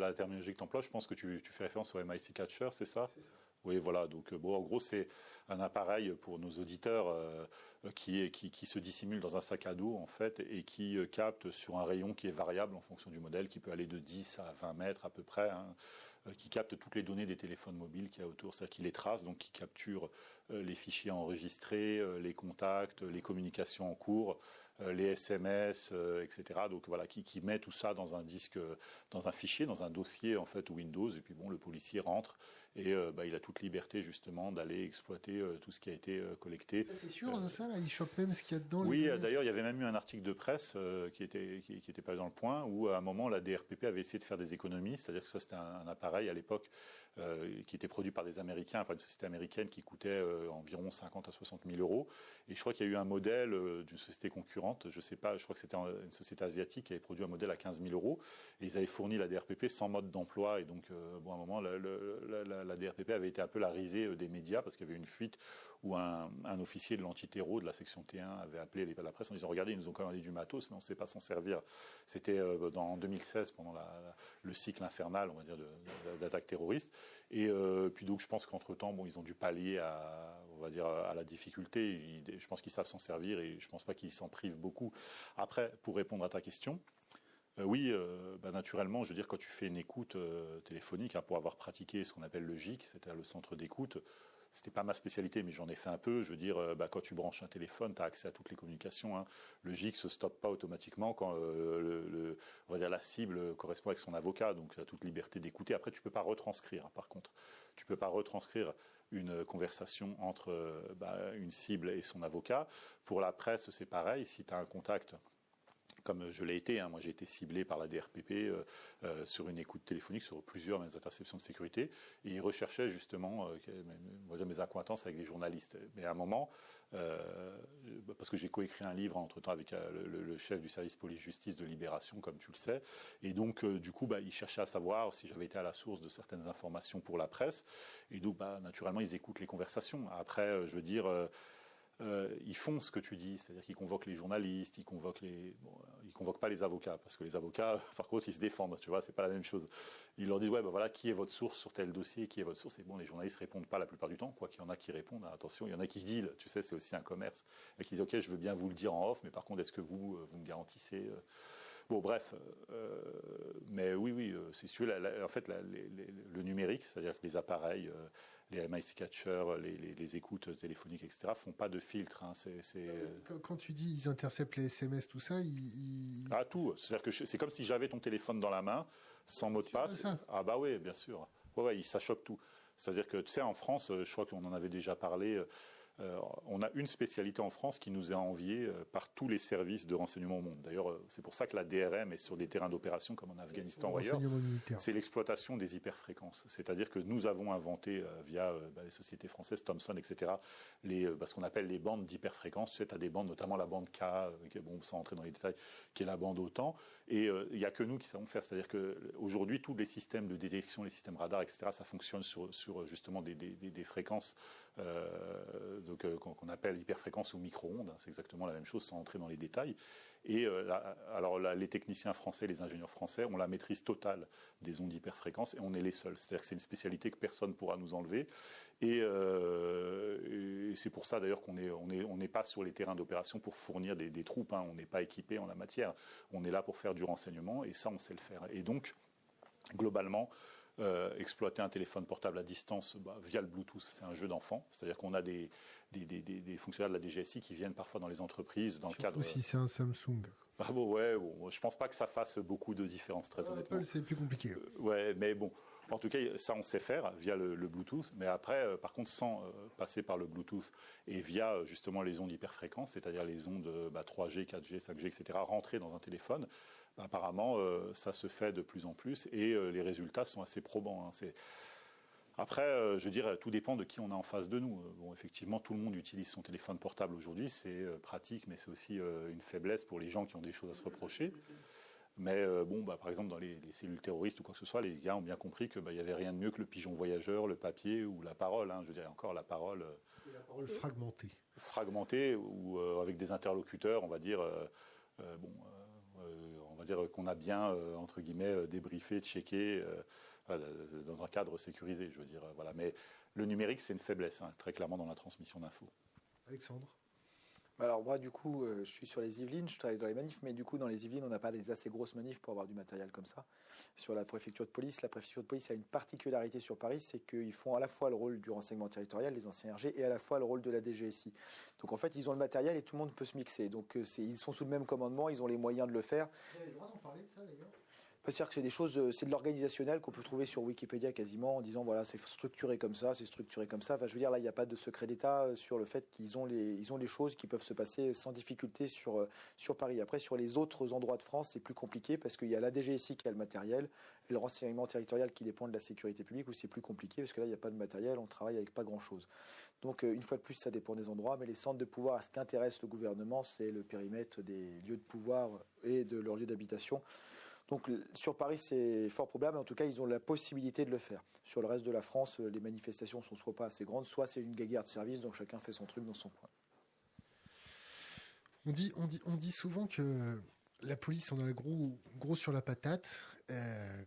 la terminologie que tu emploies, je pense que tu fais référence au MIC Catcher, c'est ça? C'est ça. Oui, voilà. Donc, en gros, c'est un appareil pour nos auditeurs qui se dissimule dans un sac à dos, en fait, et qui capte sur un rayon qui est variable en fonction du modèle, qui peut aller de 10 à 20 mètres à peu près, hein, qui capte toutes les données des téléphones mobiles qu'il y a autour, c'est-à-dire qui les trace, donc qui capture les fichiers enregistrés, les contacts, les communications en cours, les SMS, etc. Donc voilà, qui met tout ça dans un disque, dans un fichier, dans un dossier en fait Windows. Et puis bon, le policier rentre et il a toute liberté justement d'aller exploiter tout ce qui a été collecté. Ça, c'est sûr de ça, là, il chope même ce qu'il y a dedans. Oui, d'ailleurs, il y avait même eu un article de presse qui était pas dans le Point, où à un moment la DRPP avait essayé de faire des économies, c'est-à-dire que ça c'était un appareil à l'époque qui était produit par des Américains, par une société américaine qui coûtait environ 50 à 60 000 euros. Et je crois qu'il y a eu un modèle d'une société concurrente, je sais pas, je crois que c'était une société asiatique qui avait produit un modèle à 15 000 euros. Et ils avaient fourni la DRPP sans mode d'emploi. Et donc, à un moment, la DRPP avait été un peu la risée des médias parce qu'il y avait une fuite où un officier de l'antiterror de la section T1 avait appelé la presse en disant regardez, ils nous ont commandé du matos, mais on ne sait pas s'en servir. C'était en 2016 pendant le cycle infernal, on va dire, d'attaques terroristes. Et puis donc je pense qu'entre-temps, bon, ils ont dû pallier on va dire, à la difficulté. Je pense qu'ils savent s'en servir et je pense pas qu'ils s'en privent beaucoup. Après, pour répondre à ta question, oui, naturellement, je veux dire, quand tu fais une écoute téléphonique, hein, pour avoir pratiqué ce qu'on appelle le GIC, c'est-à-dire le centre d'écoute, c'était pas ma spécialité, mais j'en ai fait un peu. Je veux dire, quand tu branches un téléphone, tu as accès à toutes les communications. Hein. Le GIC se stoppe pas automatiquement quand on va dire la cible correspond avec son avocat, donc tu as toute liberté d'écouter. Après, tu peux pas retranscrire. Hein, par contre, tu peux pas retranscrire une conversation entre une cible et son avocat. Pour la presse, c'est pareil. Si tu as un contact, comme je l'ai été, hein, moi j'ai été ciblé par la DRPP sur une écoute téléphonique, sur plusieurs interceptions de sécurité, et ils recherchaient justement mes accointances avec des journalistes. Mais à un moment, parce que j'ai coécrit un livre entre-temps avec le chef du service police-justice de Libération, comme tu le sais, et donc du coup, ils cherchaient à savoir si j'avais été à la source de certaines informations pour la presse, et donc naturellement ils écoutent les conversations. Après, je veux dire... ils font ce que tu dis, c'est-à-dire qu'ils convoquent les journalistes, ils convoquent pas les avocats, parce que les avocats, par contre, ils se défendent, tu vois, c'est pas la même chose. Ils leur disent, voilà, qui est votre source sur tel dossier, qui est votre source, et bon, les journalistes répondent pas la plupart du temps, quoi qu'il y en a qui répondent, attention, il y en a qui disent, tu sais, c'est aussi un commerce, et qui disent, ok, je veux bien vous le dire en off, mais par contre, est-ce que vous me garantissez Bon, bref, mais oui, c'est sûr. En fait, le numérique, c'est-à-dire que les appareils, les MIC Catcher, les écoutes téléphoniques, etc., font pas de filtre. Hein, Quand tu dis ils interceptent les SMS, tout ça, tout. C'est-à-dire que c'est comme si j'avais ton téléphone dans la main, sans mot de passe. Ah bah oui, bien sûr. Ouais, ça chope tout. C'est-à-dire que, tu sais, en France, je crois qu'on en avait déjà parlé. On a une spécialité en France qui nous est enviée par tous les services de renseignement au monde. D'ailleurs, c'est pour ça que la DRM est sur des terrains d'opération comme en Afghanistan ou ailleurs. C'est l'exploitation des hyperfréquences. C'est-à-dire que nous avons inventé, via les sociétés françaises, Thomson, etc., ce qu'on appelle les bandes d'hyperfréquences. Tu sais, tu as des bandes, notamment la bande K, sans entrer dans les détails, qui est la bande OTAN. Et il n'y a que nous qui savons faire. C'est-à-dire qu'aujourd'hui, tous les systèmes de détection, les systèmes radars, etc., ça fonctionne sur justement des fréquences qu'on appelle hyperfréquence ou micro-ondes, hein, c'est exactement la même chose sans entrer dans les détails. Et les techniciens français, les ingénieurs français ont la maîtrise totale des ondes hyperfréquences et on est les seuls. C'est-à-dire que c'est une spécialité que personne ne pourra nous enlever. Et c'est pour ça d'ailleurs qu'on n'est pas sur les terrains d'opération pour fournir des troupes. Hein, on n'est pas équipé en la matière. On est là pour faire du renseignement et ça, on sait le faire. Et donc, globalement, exploiter un téléphone portable à distance via le Bluetooth, c'est un jeu d'enfant. C'est-à-dire qu'on a des fonctionnaires de la DGSI qui viennent parfois dans les entreprises dans Surtout le cadre. Si c'est un Samsung. Je pense pas que ça fasse beaucoup de différence, très honnêtement. Apple, c'est plus compliqué. Mais bon, en tout cas, ça on sait faire via le Bluetooth. Mais après, par contre, sans passer par le Bluetooth et via justement les ondes hyperfréquences, c'est-à-dire les ondes 3G, 4G, 5G, etc., rentrer dans un téléphone. Apparemment, ça se fait de plus en plus et les résultats sont assez probants. Hein. Après, je veux dire, tout dépend de qui on a en face de nous. Bon, effectivement, tout le monde utilise son téléphone portable aujourd'hui, c'est pratique, mais c'est aussi une faiblesse pour les gens qui ont des choses à se reprocher. Mais par exemple, dans les cellules terroristes ou quoi que ce soit, les gars ont bien compris que y avait rien de mieux que le pigeon voyageur, le papier ou la parole. Hein. Je veux dire, encore la parole. La parole fragmentée. Fragmentée ou avec des interlocuteurs, on va dire. va dire qu'on a bien, entre guillemets, débriefé, checké, dans un cadre sécurisé, je veux dire. Voilà. Mais le numérique, c'est une faiblesse, très clairement, dans la transmission d'infos. Alexandre? Alors moi, du coup, je suis sur les Yvelines, je travaille dans les manifs, mais du coup, dans les Yvelines, on n'a pas des assez grosses manifs pour avoir du matériel comme ça. Sur la préfecture de police a une particularité sur Paris, c'est qu'ils font à la fois le rôle du renseignement territorial, les anciens RG, et à la fois le rôle de la DGSI. Donc en fait, ils ont le matériel et tout le monde peut se mixer. Donc ils sont sous le même commandement, ils ont les moyens de le faire. Vous avez le droit d'en parler de ça, d'ailleurs? C'est-à-dire que c'est des choses, c'est de l'organisationnel qu'on peut trouver sur Wikipédia quasiment en disant voilà, c'est structuré comme ça, c'est structuré comme ça. Enfin, je veux dire, là, il n'y a pas de secret d'État sur le fait qu'ils ont les choses qui peuvent se passer sans difficulté sur Paris. Après, sur les autres endroits de France, c'est plus compliqué parce qu'il y a la DGSI qui a le matériel et le renseignement territorial qui dépend de la sécurité publique où c'est plus compliqué parce que là, il n'y a pas de matériel, on travaille avec pas grand-chose. Donc, une fois de plus, ça dépend des endroits, mais les centres de pouvoir, ce qui intéresse le gouvernement, c'est le périmètre des lieux de pouvoir et de leurs lieux d'habitation. Donc sur Paris, c'est fort probable, mais en tout cas, ils ont la possibilité de le faire. Sur le reste de la France, les manifestations sont soit pas assez grandes, soit c'est une guéguerre de service, donc chacun fait son truc dans son coin. On dit souvent que la police en a le gros sur la patate. Quand